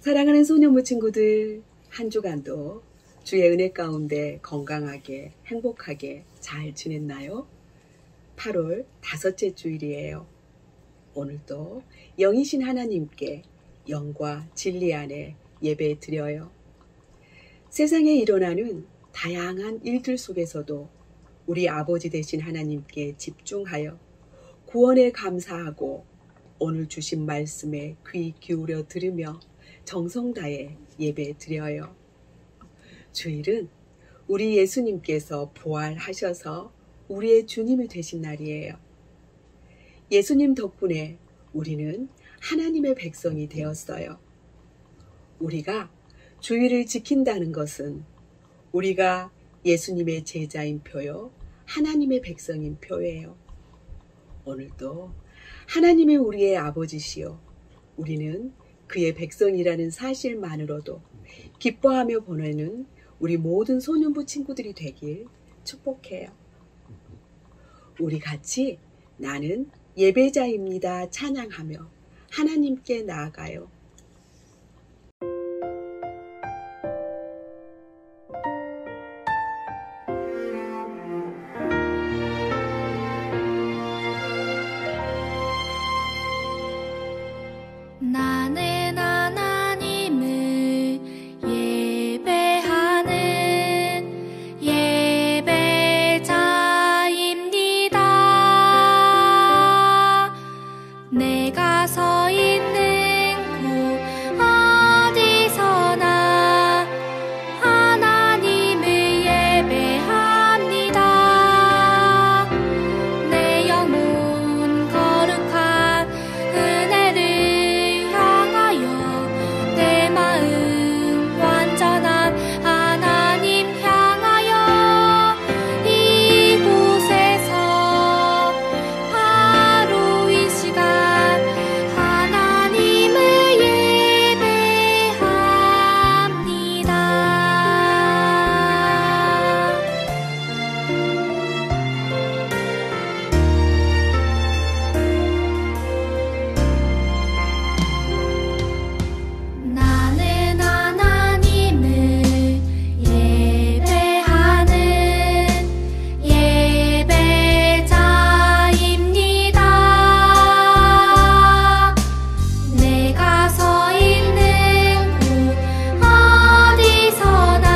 사랑하는 소년부 친구들, 한 주간도 주의 은혜 가운데 건강하게 행복하게 잘 지냈나요? 8월 5째 주일이에요. 오늘도 영이신 하나님께 영과 진리 안에 예배 드려요. 세상에 일어나는 다양한 일들 속에서도 우리 아버지 되신 하나님께 집중하여 구원에 감사하고 오늘 주신 말씀에 귀 기울여 들으며 정성 다해 예배 드려요. 주일은 우리 예수님께서 부활하셔서 우리의 주님이 되신 날이에요. 예수님 덕분에 우리는 하나님의 백성이 되었어요. 우리가 주일을 지킨다는 것은 우리가 예수님의 제자인 표요, 하나님의 백성인 표예요. 오늘도 하나님이 우리의 아버지시요, 우리는 그의 백성이라는 사실만으로도 기뻐하며 보내는 우리 모든 소년부 친구들이 되길 축복해요. 우리 같이 나는 예배자입니다 찬양하며 하나님께 나아가요. 나는 하나님을 예배하는 예배자입니다. 내가 서 있는 곳 어디서나 하나님을 예배합니다. 내 영혼 거룩한 은혜를 내 마음 완전한 하나님 향하여 이곳에서 바로 이 시간 하나님을 예배합니다. 나는 하나님을 예배하는 예배자입니다. 내가 서 있는 곳 어디서나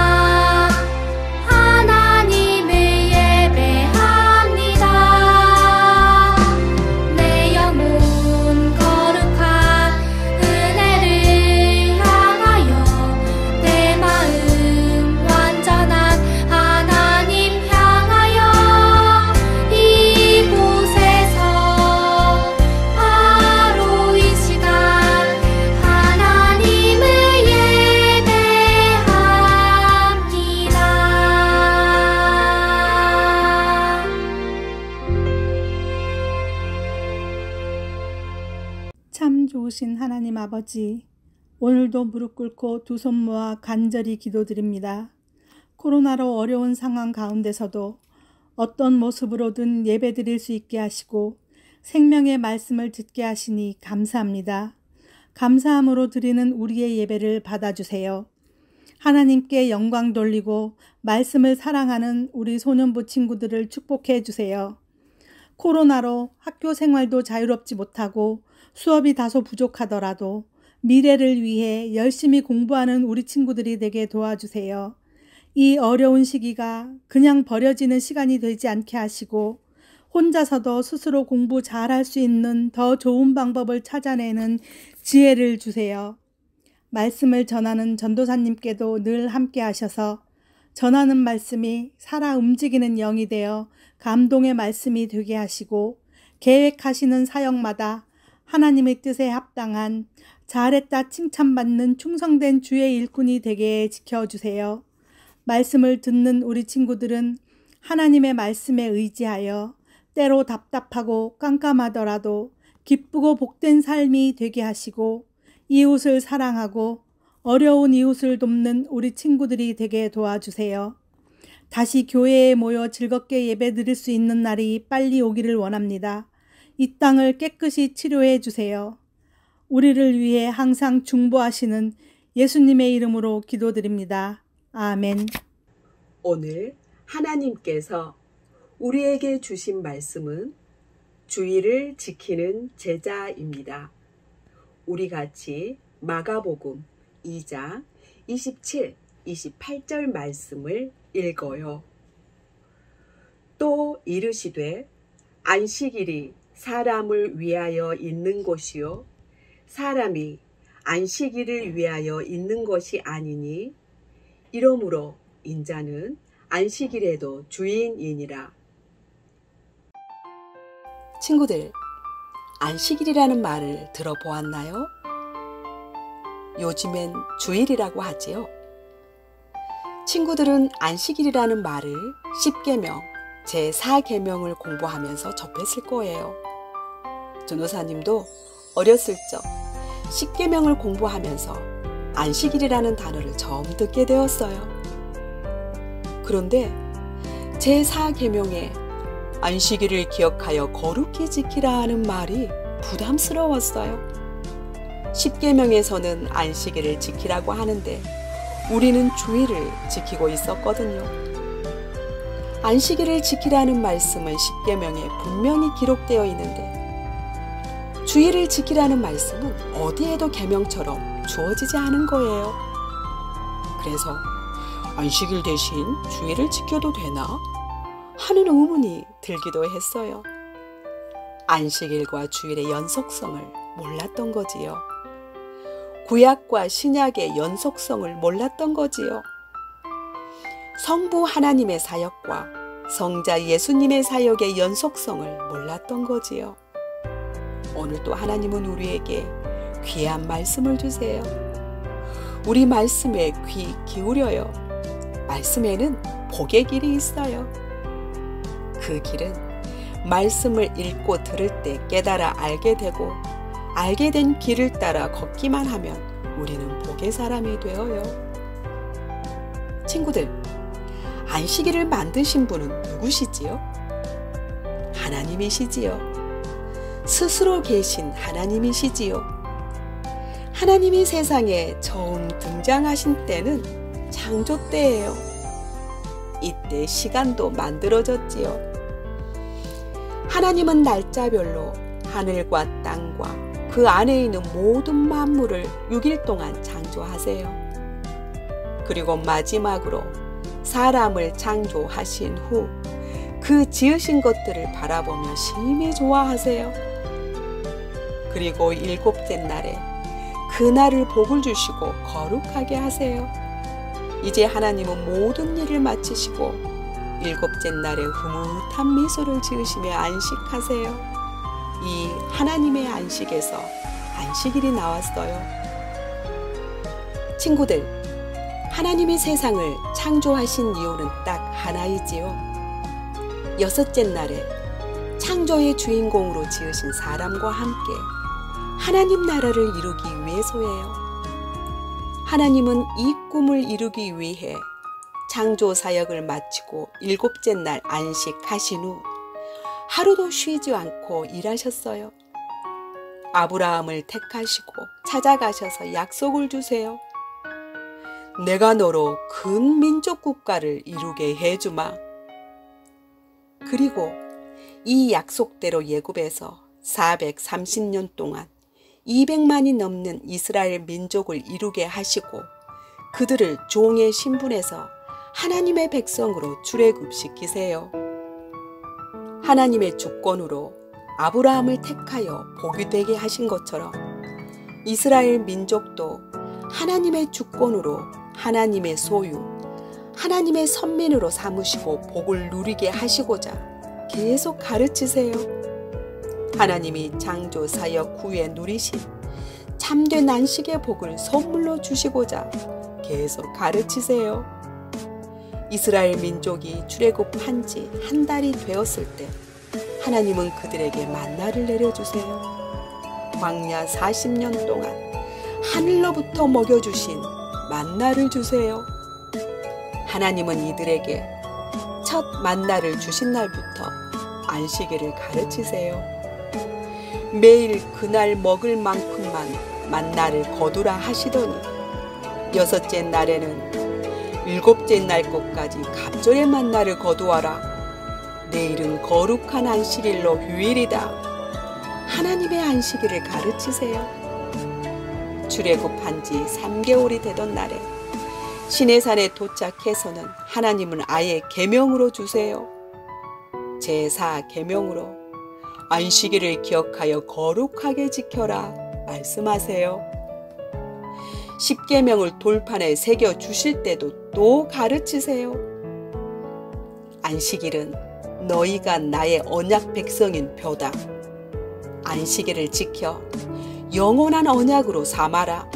하나님을 예배합니다. 내 영혼 거룩한 은혜를 향하여 내 마음 완전한 하나님 향하여 이곳에서 바로 이 시간 하나님을 예배합니다. 참 좋으신 하나님 아버지, 오늘도 무릎 꿇고 두 손 모아 간절히 기도드립니다. 코로나로 어려운 상황 가운데서도 어떤 모습으로든 예배드릴 수 있게 하시고 생명의 말씀을 듣게 하시니 감사합니다. 감사함으로 드리는 우리의 예배를 받아주세요. 하나님께 영광 돌리고 말씀을 사랑하는 우리 소년부 친구들을 축복해 주세요. 코로나로 학교 생활도 자유롭지 못하고 수업이 다소 부족하더라도 미래를 위해 열심히 공부하는 우리 친구들이 되게 도와주세요. 이 어려운 시기가 그냥 버려지는 시간이 되지 않게 하시고 혼자서도 스스로 공부 잘할 수 있는 더 좋은 방법을 찾아내는 지혜를 주세요. 말씀을 전하는 전도사님께도 늘 함께 하셔서 전하는 말씀이 살아 움직이는 영이 되어 감동의 말씀이 되게 하시고 계획하시는 사역마다 하나님의 뜻에 합당한 잘했다 칭찬받는 충성된 주의 일꾼이 되게 지켜주세요. 말씀을 듣는 우리 친구들은 하나님의 말씀에 의지하여 때로 답답하고 깜깜하더라도 기쁘고 복된 삶이 되게 하시고 이웃을 사랑하고 어려운 이웃을 돕는 우리 친구들이 되게 도와주세요. 다시 교회에 모여 즐겁게 예배드릴 수 있는 날이 빨리 오기를 원합니다. 이 땅을 깨끗이 치료해 주세요. 우리를 위해 항상 중보하시는 예수님의 이름으로 기도드립니다. 아멘. 오늘 하나님께서 우리에게 주신 말씀은 주의를 지키는 제자입니다. 우리 같이 마가복음 2장 27, 28절 말씀을 읽어요. 또 이르시되 안식일이 사람을 위하여 있는 것이요 사람이 안식일을 위하여 있는 것이 아니니 이러므로 인자는 안식일에도 주인이니라. 친구들, 안식일이라는 말을 들어보았나요? 요즘엔 주일이라고 하지요. 친구들은 안식일이라는 말을 10계명, 제4계명을 공부하면서 접했을 거예요. 전도사님도 어렸을 적 10계명을 공부하면서 안식일이라는 단어를 처음 듣게 되었어요. 그런데 제4계명에 안식일을 기억하여 거룩히 지키라 하는 말이 부담스러웠어요. 10계명에서는 안식일을 지키라고 하는데 우리는 주일을 지키고 있었거든요. 안식일을 지키라는 말씀은 10계명에 분명히 기록되어 있는데 주일을 지키라는 말씀은 어디에도 계명처럼 주어지지 않은 거예요. 그래서 안식일 대신 주일을 지켜도 되나? 하는 의문이 들기도 했어요. 안식일과 주일의 연속성을 몰랐던 거지요. 구약과 신약의 연속성을 몰랐던 거지요. 성부 하나님의 사역과 성자 예수님의 사역의 연속성을 몰랐던 거지요. 오늘도 하나님은 우리에게 귀한 말씀을 주세요. 우리 말씀에 귀 기울여요. 말씀에는 복의 길이 있어요. 그 길은 말씀을 읽고 들을 때 깨달아 알게 되고 알게 된 길을 따라 걷기만 하면 우리는 복의 사람이 되어요. 친구들, 안식일을 만드신 분은 누구시지요? 하나님이시지요. 스스로 계신 하나님이시지요. 하나님이 세상에 처음 등장하신 때는 창조 때예요. 이때 시간도 만들어졌지요. 하나님은 날짜별로 하늘과 땅과 그 안에 있는 모든 만물을 6일 동안 창조하세요. 그리고 마지막으로 사람을 창조하신 후 그 지으신 것들을 바라보며 심히 좋아하세요. 그리고 7째 날에 그날을 복을 주시고 거룩하게 하세요. 이제 하나님은 모든 일을 마치시고 7째 날에 흐뭇한 미소를 지으시며 안식하세요. 이 하나님의 안식에서 안식일이 나왔어요. 친구들, 하나님이 세상을 창조하신 이유는 딱 하나이지요. 6째 날에 창조의 주인공으로 지으신 사람과 함께 하나님 나라를 이루기 위해서예요. 하나님은 이 꿈을 이루기 위해 창조 사역을 마치고 7째 날 안식하신 후 하루도 쉬지 않고 일하셨어요. 아브라함을 택하시고 찾아가셔서 약속을 주세요. 내가 너로 큰 민족 국가를 이루게 해주마. 그리고 이 약속대로 예굽에서 430년 동안 200만이 넘는 이스라엘 민족을 이루게 하시고 그들을 종의 신분에서 하나님의 백성으로 출애굽시키세요. 하나님의 주권으로 아브라함을 택하여 복이 되게 하신 것처럼 이스라엘 민족도 하나님의 주권으로 하나님의 소유, 하나님의 선민으로 삼으시고 복을 누리게 하시고자 계속 가르치세요. 하나님이 창조 사역 후에 누리신 참된 안식의 복을 선물로 주시고자 계속 가르치세요. 이스라엘 민족이 출애굽한 지 한 달이 되었을 때 하나님은 그들에게 만나를 내려주세요. 광야 40년 동안 하늘로부터 먹여주신 만나를 주세요. 하나님은 이들에게 첫 만나를 주신 날부터 안식일을 가르치세요. 매일 그날 먹을 만큼만 만나를 거두라 하시더니 6째 날에는 7째 날 것까지 갑절의 만나를 거두어라. 내일은 거룩한 안식일로 휴일이다. 하나님의 안식일을 가르치세요. 출애굽한 지 3개월이 되던 날에 시내산에 도착해서는 하나님은 아예 계명으로 주세요. 제4 계명으로 안식일을 기억하여 거룩하게 지켜라 말씀하세요. 10계명을 돌판에 새겨 주실 때도 또 가르치세요. 안식일은 너희가 나의 언약 백성인 표다. 안식일을 지켜 영원한 언약으로 삼아라.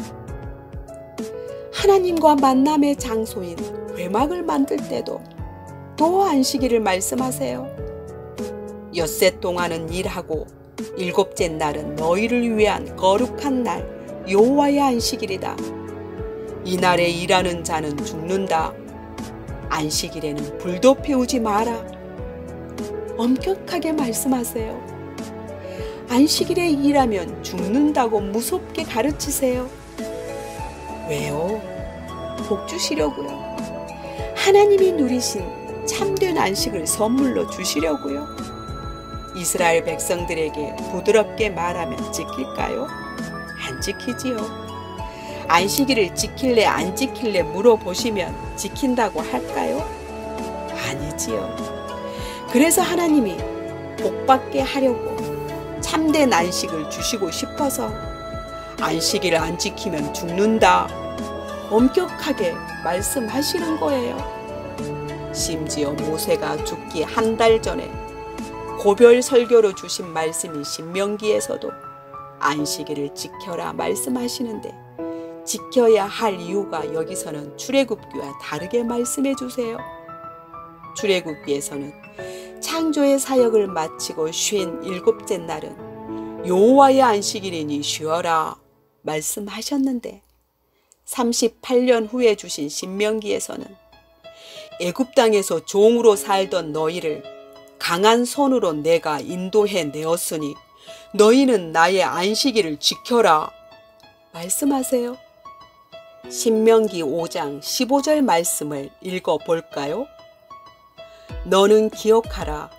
하나님과 만남의 장소인 회막을 만들 때도 또 안식일을 말씀하세요. 엿새 동안은 일하고 7째 날은 너희를 위한 거룩한 날 여호와의 안식일이다. 이날에 일하는 자는 죽는다. 안식일에는 불도 피우지 마라. 엄격하게 말씀하세요. 안식일에 일하면 죽는다고 무섭게 가르치세요. 왜요? 복 주시려고요. 하나님이 누리신 참된 안식을 선물로 주시려고요. 이스라엘 백성들에게 부드럽게 말하면 지킬까요? 안 지키지요. 안식일을 지킬래 안 지킬래 물어보시면 지킨다고 할까요? 아니지요. 그래서 하나님이 복받게 하려고 참된 안식을 주시고 싶어서 안식일을 안 지키면 죽는다. 엄격하게 말씀하시는 거예요. 심지어 모세가 죽기 한 달 전에 고별 설교로 주신 말씀인 신명기에서도 안식일을 지켜라 말씀하시는데 지켜야 할 이유가 여기서는 출애굽기와 다르게 말씀해 주세요. 출애굽기에서는 창조의 사역을 마치고 쉰 7째 날은 여호와의 안식일이니 쉬어라 말씀하셨는데 38년 후에 주신 신명기에서는 애굽 땅에서 종으로 살던 너희를 강한 손으로 내가 인도해 내었으니 너희는 나의 안식일을 지켜라 말씀하세요. 신명기 5장 15절 말씀을 읽어볼까요? 너는 기억하라.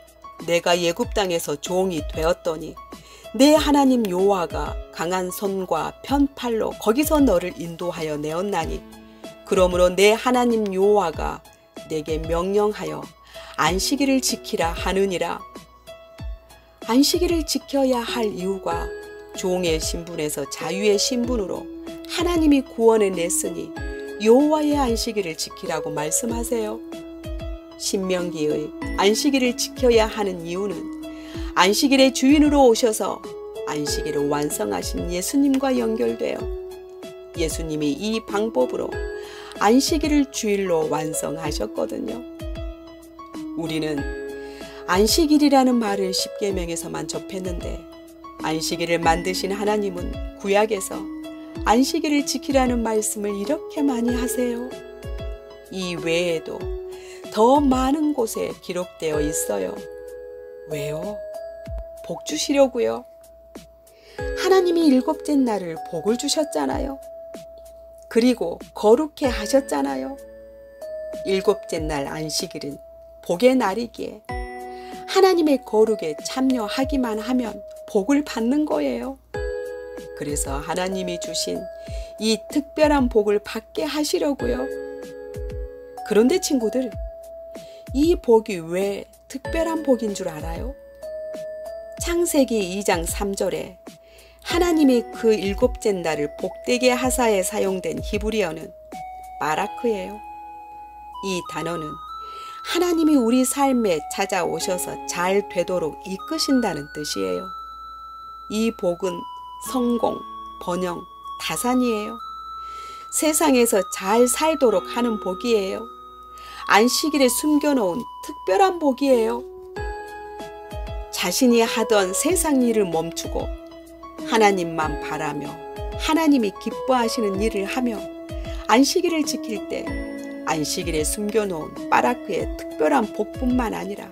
내가 애굽 땅에서 종이 되었더니 내 하나님 여호와가 강한 손과 편팔로 거기서 너를 인도하여 내었나니 그러므로 내 하나님 여호와가 내게 명령하여 안식일을 지키라 하느니라. 안식일을 지켜야 할 이유가 종의 신분에서 자유의 신분으로 하나님이 구원해 냈으니 여호와의 안식일을 지키라고 말씀하세요. 신명기의 안식일을 지켜야 하는 이유는 안식일의 주인으로 오셔서 안식일을 완성하신 예수님과 연결되어 예수님이 이 방법으로 안식일을 주일로 완성하셨거든요. 우리는 안식일이라는 말을 10계명에서만 접했는데 안식일을 만드신 하나님은 구약에서 안식일을 지키라는 말씀을 이렇게 많이 하세요. 이 외에도 더 많은 곳에 기록되어 있어요. 왜요? 복 주시려고요. 하나님이 7째 날을 복을 주셨잖아요. 그리고 거룩해 하셨잖아요. 7째 날 안식일은 복의 날이기에 하나님의 거룩에 참여하기만 하면 복을 받는 거예요. 그래서 하나님이 주신 이 특별한 복을 받게 하시려고요. 그런데 친구들, 이 복이 왜 특별한 복인 줄 알아요? 창세기 2장 3절에 하나님이 그 7째 날을 복되게 하사에 사용된 히브리어는 바라크예요. 이 단어는 하나님이 우리 삶에 찾아오셔서 잘 되도록 이끄신다는 뜻이에요. 이 복은 성공, 번영, 다산이에요. 세상에서 잘 살도록 하는 복이에요. 안식일에 숨겨놓은 특별한 복이에요. 자신이 하던 세상 일을 멈추고 하나님만 바라며 하나님이 기뻐하시는 일을 하며 안식일을 지킬 때 안식일에 숨겨놓은 바라크의 특별한 복뿐만 아니라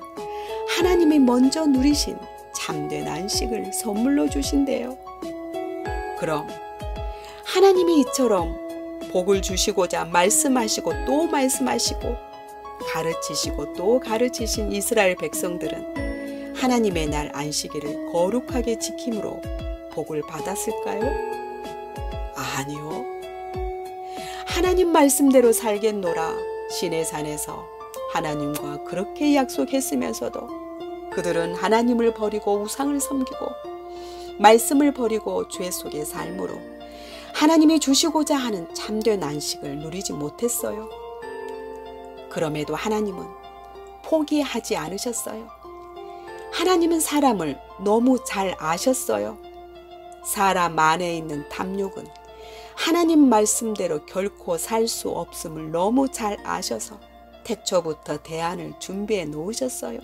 하나님이 먼저 누리신 참된 안식을 선물로 주신대요. 그럼 하나님이 이처럼 복을 주시고자 말씀하시고 또 말씀하시고 가르치시고 또 가르치신 이스라엘 백성들은 하나님의 날 안식일을 거룩하게 지킴으로 복을 받았을까요? 아니요. 하나님 말씀대로 살겠노라 시내산에서 하나님과 그렇게 약속했으면서도 그들은 하나님을 버리고 우상을 섬기고 말씀을 버리고 죄 속의 삶으로 하나님이 주시고자 하는 참된 안식을 누리지 못했어요. 그럼에도 하나님은 포기하지 않으셨어요. 하나님은 사람을 너무 잘 아셨어요. 사람 안에 있는 탐욕은 하나님 말씀대로 결코 살 수 없음을 너무 잘 아셔서 태초부터 대안을 준비해 놓으셨어요.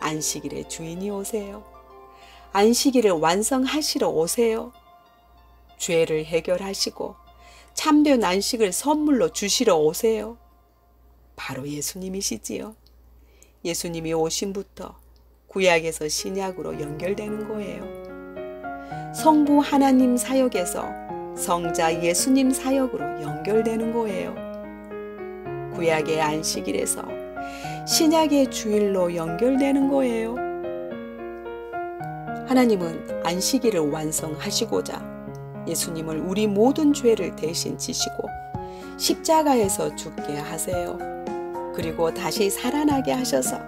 안식일의 주인이 오세요. 안식일을 완성하시러 오세요. 죄를 해결하시고 참된 안식을 선물로 주시러 오세요. 바로 예수님이시지요. 예수님이 오심부터 구약에서 신약으로 연결되는 거예요. 성부 하나님 사역에서 성자 예수님 사역으로 연결되는 거예요. 구약의 안식일에서 신약의 주일로 연결되는 거예요. 하나님은 안식일을 완성하시고자 예수님을 우리 모든 죄를 대신 지시고 십자가에서 죽게 하세요. 그리고 다시 살아나게 하셔서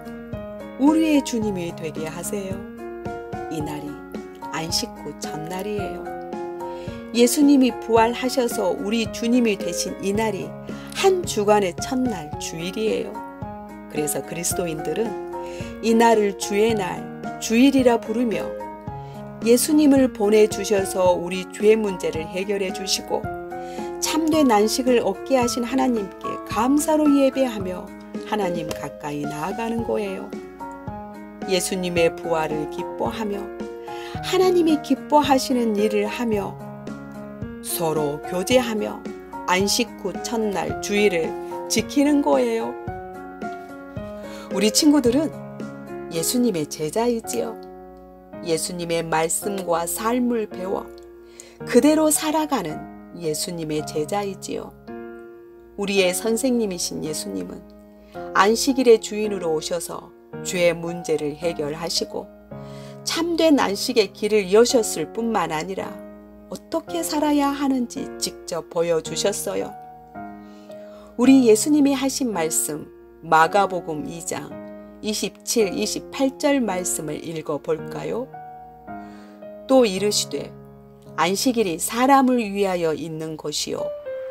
우리의 주님이 되게 하세요. 이날이 안식 후 첫날이에요. 예수님이 부활하셔서 우리 주님이 되신 이날이 한 주간의 첫날 주일이에요. 그래서 그리스도인들은 이날을 주의 날, 주일이라 부르며 예수님을 보내주셔서 우리 죄 문제를 해결해 주시고 참된 안식을 얻게 하신 하나님께 감사로 예배하며 하나님 가까이 나아가는 거예요. 예수님의 부활을 기뻐하며 하나님이 기뻐하시는 일을 하며 서로 교제하며 안식 후 첫날 주일을 지키는 거예요. 우리 친구들은 예수님의 제자이지요. 예수님의 말씀과 삶을 배워 그대로 살아가는 예수님의 제자이지요. 우리의 선생님이신 예수님은 안식일의 주인으로 오셔서 죄의 문제를 해결하시고 참된 안식의 길을 여셨을 뿐만 아니라 어떻게 살아야 하는지 직접 보여주셨어요. 우리 예수님이 하신 말씀 마가복음 2장 27, 28절 말씀을 읽어볼까요? 또 이르시되 안식일이 사람을 위하여 있는 것이요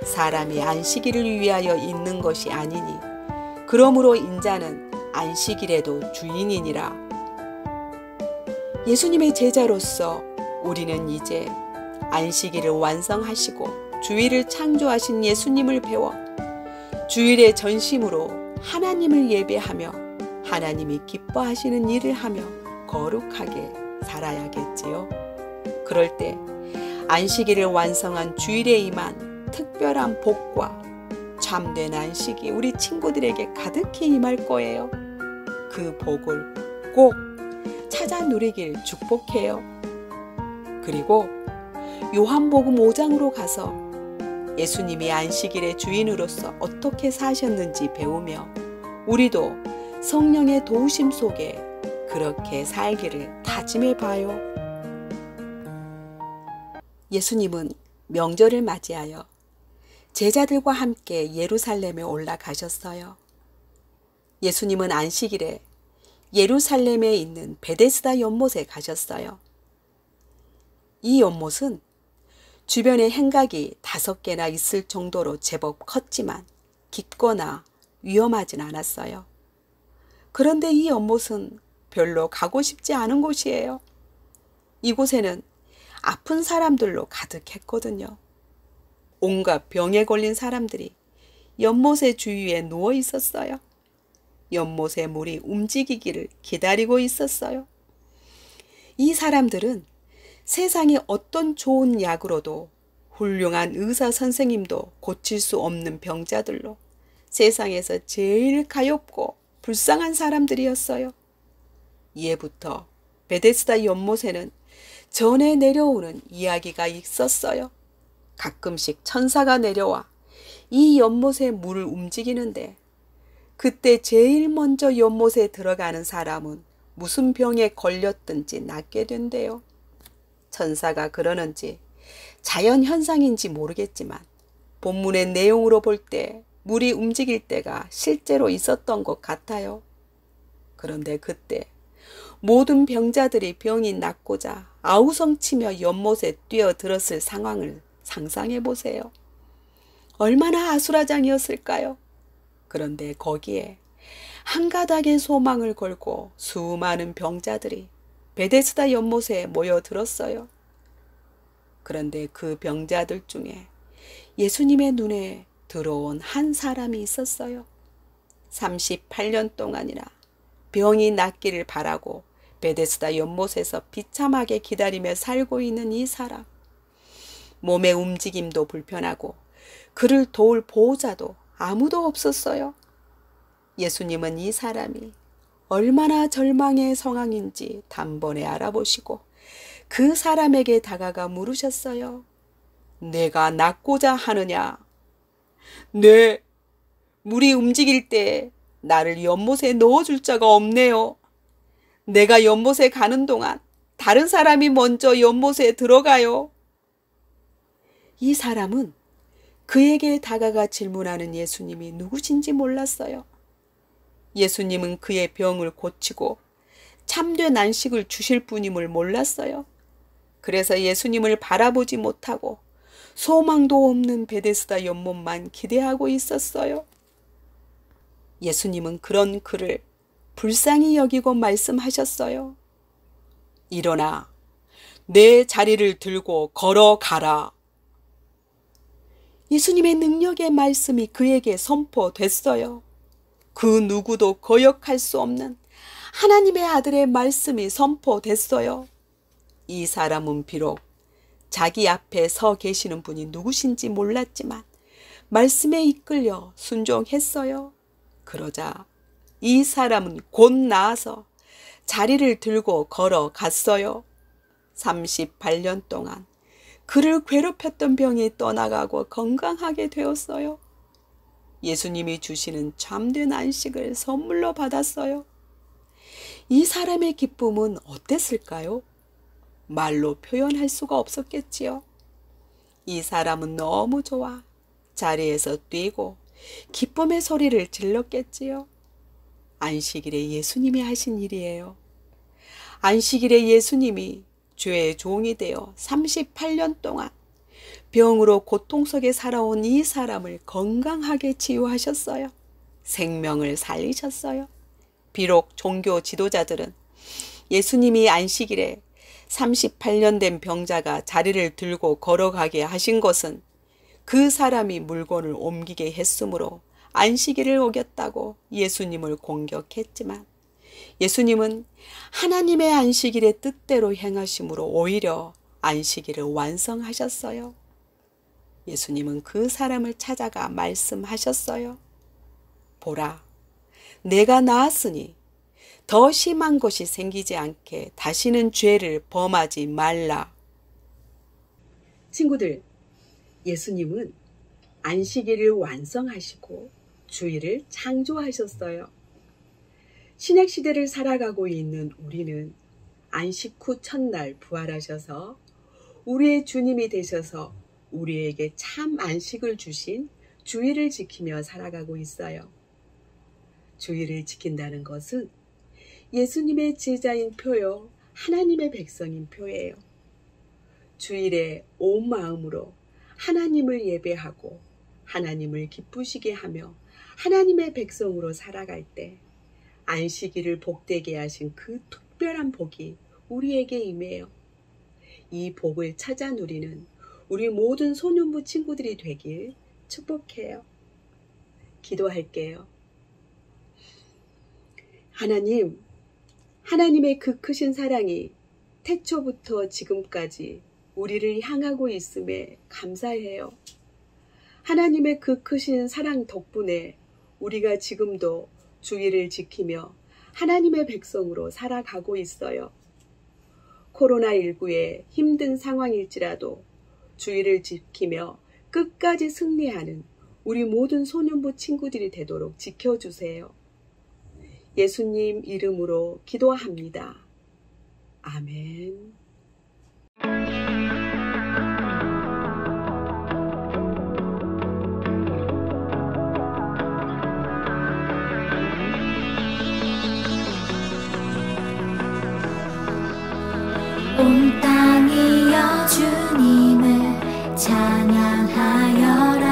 사람이 안식일을 위하여 있는 것이 아니니 그러므로 인자는 안식일에도 주인이니라. 예수님의 제자로서 우리는 이제 안식일을 완성하시고 주일을 창조하신 예수님을 배워 주일의 전심으로 하나님을 예배하며 하나님이 기뻐하시는 일을 하며 거룩하게 살아야겠지요. 그럴 때 안식일을 완성한 주일에 임한 특별한 복과 참된 안식이 우리 친구들에게 가득히 임할 거예요. 그 복을 꼭 찾아 누리길 축복해요. 그리고 요한복음 5장으로 가서 예수님이 안식일의 주인으로서 어떻게 사셨는지 배우며 우리도 성령의 도우심 속에 그렇게 살기를 다짐해 봐요. 예수님은 명절을 맞이하여 제자들과 함께 예루살렘에 올라가셨어요. 예수님은 안식일에 예루살렘에 있는 베데스다 연못에 가셨어요. 이 연못은 주변에 행각이 5개나 있을 정도로 제법 컸지만 깊거나 위험하진 않았어요. 그런데 이 연못은 별로 가고 싶지 않은 곳이에요. 이곳에는 아픈 사람들로 가득했거든요. 온갖 병에 걸린 사람들이 연못의 주위에 누워 있었어요. 연못의 물이 움직이기를 기다리고 있었어요. 이 사람들은 세상의 어떤 좋은 약으로도 훌륭한 의사 선생님도 고칠 수 없는 병자들로 세상에서 제일 가엾고 불쌍한 사람들이었어요. 이해부터 베데스다 연못에는 전해 내려오는 이야기가 있었어요. 가끔씩 천사가 내려와 이 연못에 물을 움직이는데 그때 제일 먼저 연못에 들어가는 사람은 무슨 병에 걸렸든지 낫게 된대요. 천사가 그러는지 자연 현상인지 모르겠지만 본문의 내용으로 볼 때 물이 움직일 때가 실제로 있었던 것 같아요. 그런데 그때 모든 병자들이 병이 낫고자 아우성치며 연못에 뛰어들었을 상황을 상상해 보세요. 얼마나 아수라장이었을까요? 그런데 거기에 한 가닥의 소망을 걸고 수많은 병자들이 베데스다 연못에 모여들었어요. 그런데 그 병자들 중에 예수님의 눈에 들어온 한 사람이 있었어요. 38년 동안이나 병이 낫기를 바라고 베데스다 연못에서 비참하게 기다리며 살고 있는 이 사람. 몸의 움직임도 불편하고 그를 도울 보호자도 아무도 없었어요. 예수님은 이 사람이 얼마나 절망의 상황인지 단번에 알아보시고 그 사람에게 다가가 물으셨어요. 내가 낫고자 하느냐? 네, 물이 움직일 때 나를 연못에 넣어줄 자가 없네요. 내가 연못에 가는 동안 다른 사람이 먼저 연못에 들어가요. 이 사람은 그에게 다가가 질문하는 예수님이 누구신지 몰랐어요. 예수님은 그의 병을 고치고 참된 안식을 주실 분임을 몰랐어요. 그래서 예수님을 바라보지 못하고 소망도 없는 베데스다 연못만 기대하고 있었어요. 예수님은 그런 그를 불쌍히 여기고 말씀하셨어요. 일어나 내 자리를 들고 걸어가라. 예수님의 능력의 말씀이 그에게 선포됐어요. 그 누구도 거역할 수 없는 하나님의 아들의 말씀이 선포됐어요. 이 사람은 비록 자기 앞에 서 계시는 분이 누구신지 몰랐지만 말씀에 이끌려 순종했어요. 그러자 이 사람은 곧 나아서 자리를 들고 걸어갔어요. 38년 동안 그를 괴롭혔던 병이 떠나가고 건강하게 되었어요. 예수님이 주시는 참된 안식을 선물로 받았어요. 이 사람의 기쁨은 어땠을까요? 말로 표현할 수가 없었겠지요. 이 사람은 너무 좋아 자리에서 뛰고 기쁨의 소리를 질렀겠지요. 안식일에 예수님이 하신 일이에요. 안식일에 예수님이 주의 종이 되어 38년 동안 병으로 고통 속에 살아온 이 사람을 건강하게 치유하셨어요. 생명을 살리셨어요. 비록 종교 지도자들은 예수님이 안식일에 38년 된 병자가 자리를 들고 걸어가게 하신 것은 그 사람이 물건을 옮기게 했으므로 안식일을 어겼다고 예수님을 공격했지만 예수님은 하나님의 안식일의 뜻대로 행하심으로 오히려 안식일을 완성하셨어요. 예수님은 그 사람을 찾아가 말씀하셨어요. 보라, 내가 나았으니 더 심한 것이 생기지 않게 다시는 죄를 범하지 말라. 친구들, 예수님은 안식일을 완성하시고 주일을 창조하셨어요. 신약시대를 살아가고 있는 우리는 안식 후 첫날 부활하셔서 우리의 주님이 되셔서 우리에게 참 안식을 주신 주일을 지키며 살아가고 있어요. 주일을 지킨다는 것은 예수님의 제자인 표요, 하나님의 백성인 표예요. 주일에 온 마음으로 하나님을 예배하고 하나님을 기쁘시게 하며 하나님의 백성으로 살아갈 때 안식일을 복되게 하신 그 특별한 복이 우리에게 임해요. 이 복을 찾아 누리는 우리 모든 소년부 친구들이 되길 축복해요. 기도할게요. 하나님, 하나님의 그 크신 사랑이 태초부터 지금까지 우리를 향하고 있음에 감사해요. 하나님의 그 크신 사랑 덕분에 우리가 지금도 주일을 지키며 하나님의 백성으로 살아가고 있어요. 코로나19의 힘든 상황일지라도 주의를 지키며 끝까지 승리하는 우리 모든 소년부 친구들이 되도록 지켜주세요. 예수님 이름으로 기도합니다. 아멘. 온 땅이여 주님을 찬양하여라.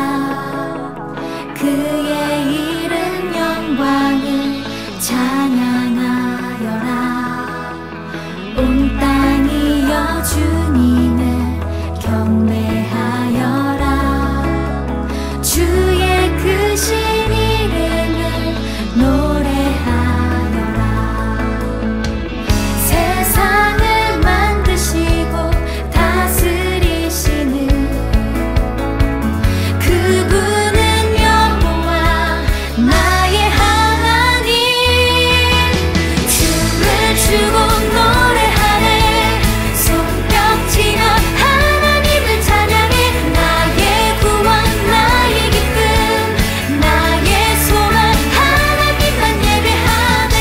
그의 이름 영광을 찬양하여라. 온 땅이여 주님을 경배하여라. 주의 크신 이름을 노래하여라. 세상을 다스리시는 그분은 여호와 나의 하나님. 춤을 추고 노래하네. 손뼉치며 하나님을 찬양해. 나의 구원 나의 기쁨 나의 소망 하나님만 예배하네.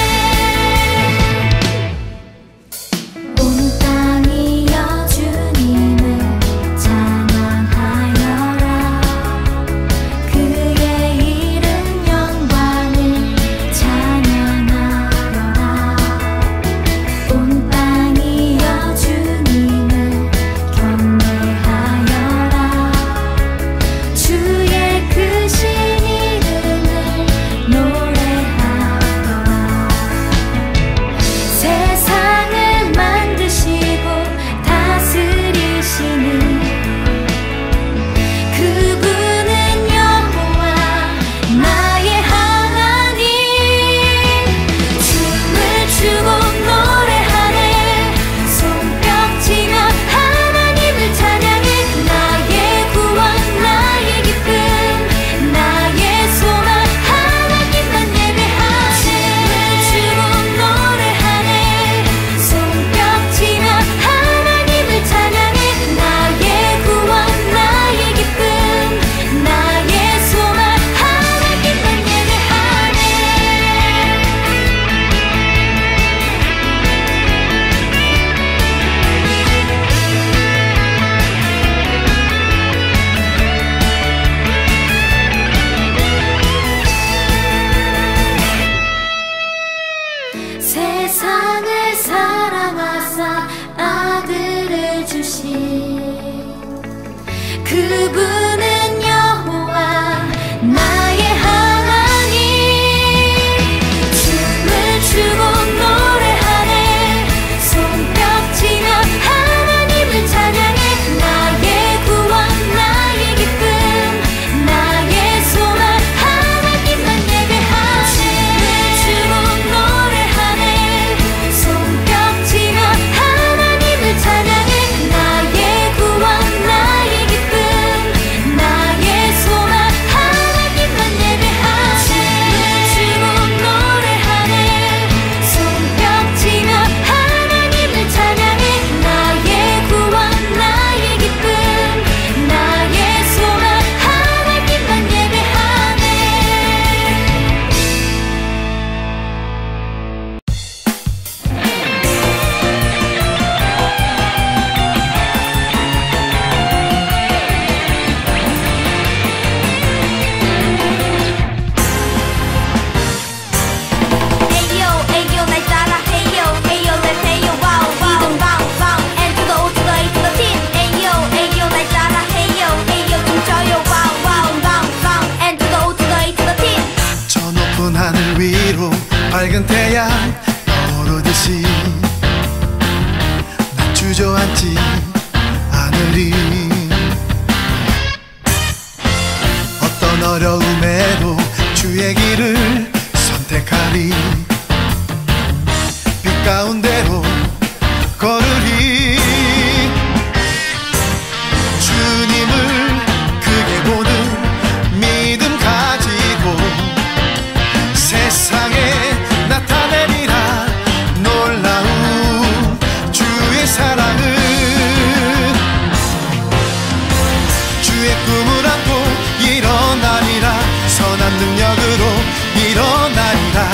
온 땅이여 주님을 찬양하여라. 그의 이름 영광을 찬양하여라. 온 땅이여 주님을 경배하여라. 주의 크신 이름을 노래하여라. 세상을 만드시고 다스리시는 그분은 여호와 나의 하나님. 춤을 추고 노래하네. 손뼉치며 하나님을 찬양해. 나의 구원 나의 기쁨 나의 소망 하나님만 예배하네. 춤을 추고 노래하네. 손뼉치며 하나님을 찬양해. 나의 구원 나의 기쁨 나의 소망 하나님만 예배하네. 세상을 사랑하사 아들을 주신 그분은 여호와 나의 하나님. 춤을 추고 노래하네. 손뼉치며 하나님을 찬양해. 나의 구원 나의 기쁨 나의 소망 하나님만 예배하네. 춤을 추고 노래하네. 손뼉치며 하나님을 찬양해. 나의 구원 나의 기쁨 능력으로 일어나리라.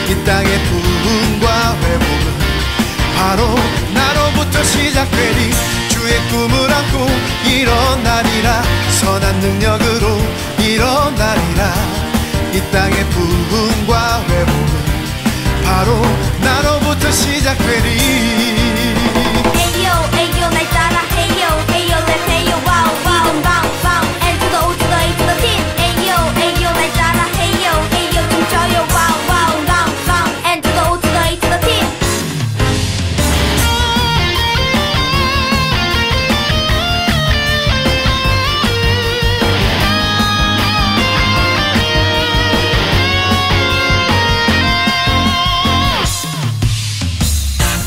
이 땅의 부흥과 회복은 바로 나로부터 시작되리. 주의 꿈을 안고 일어나리라. 선한 능력으로 일어나리라. 이 땅의 부흥과 회복은 바로 나로부터 시작되리. Ayo, ayo, 날 따라 Ayo, ayo, let's Ayo, wow, wow, wow, wow. And to the O, to the A, to the T. Ayo, ayo, 날 따라 Ayo, ayo, 춤춰요, wow, wow, wow, wow. And to the O, to the A, to the T.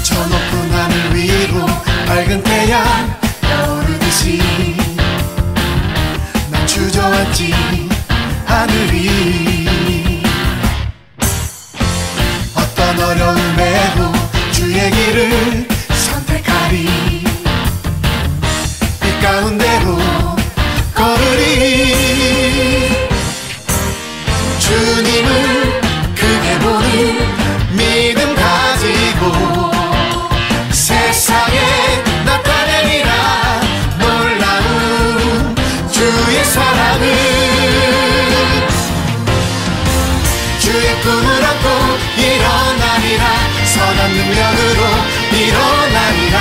저 높은 하늘 위로 밝은 태양 떠오르듯이 난 주저앉지 않으리. 어떤 어려움에도 주의 길을 선택하리. 이 가운데로 걸으리. 주님을 크게 보는 믿음 가지고 세상에 나타내리라. 놀라운 주의 사랑을. 주의 꿈을 안고 일어나리라. 선한 능력으로 일어나리라.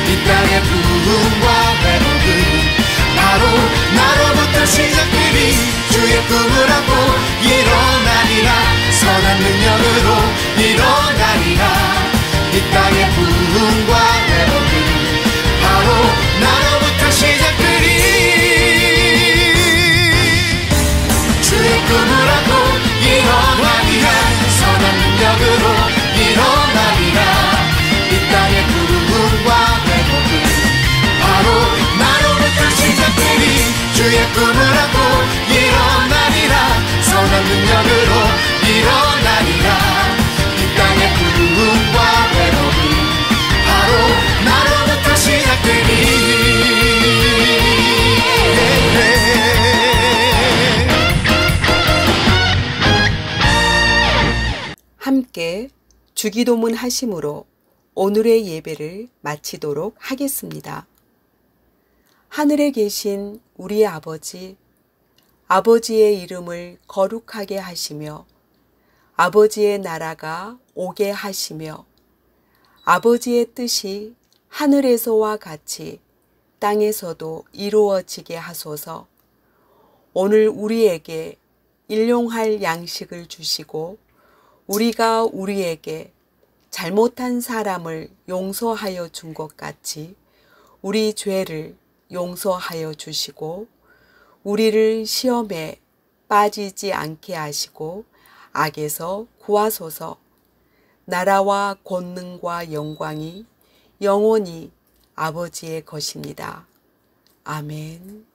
이 땅의 부흥과 회복은 바로 나로부터 시작되리. 주의 꿈을 안고 일어나리라. 선한 능력으로 일어나리라. 이 땅의 부흥과 회복은 바로 나로부터 시작되리. 주의 꿈을 안고 일어나리라. 선한 능력으로 일어나리라. 이 땅의 부흥과 회복은 바로 나로부터 시작되리. 주의 꿈을 안고 일어나리라. 선한 능력으로 일어나리라. 이 땅의 부흥과 회복은 바로 나로부터 시작되리. 함께 주기도문 하심으로 오늘의 예배를 마치도록 하겠습니다. 하늘에 계신 우리 아버지, 아버지의 이름을 거룩하게 하시며 아버지의 나라가 오게 하시며 아버지의 뜻이 하늘에서와 같이 땅에서도 이루어지게 하소서. 오늘 우리에게 일용할 양식을 주시고 우리가 우리에게 잘못한 사람을 용서하여 준 것 같이 우리 죄를 용서하여 주시고 우리를 시험에 빠지지 않게 하시고 악에서 구하소서. 나라와 권능과 영광이 영원히 아버지의 것입니다. 아멘.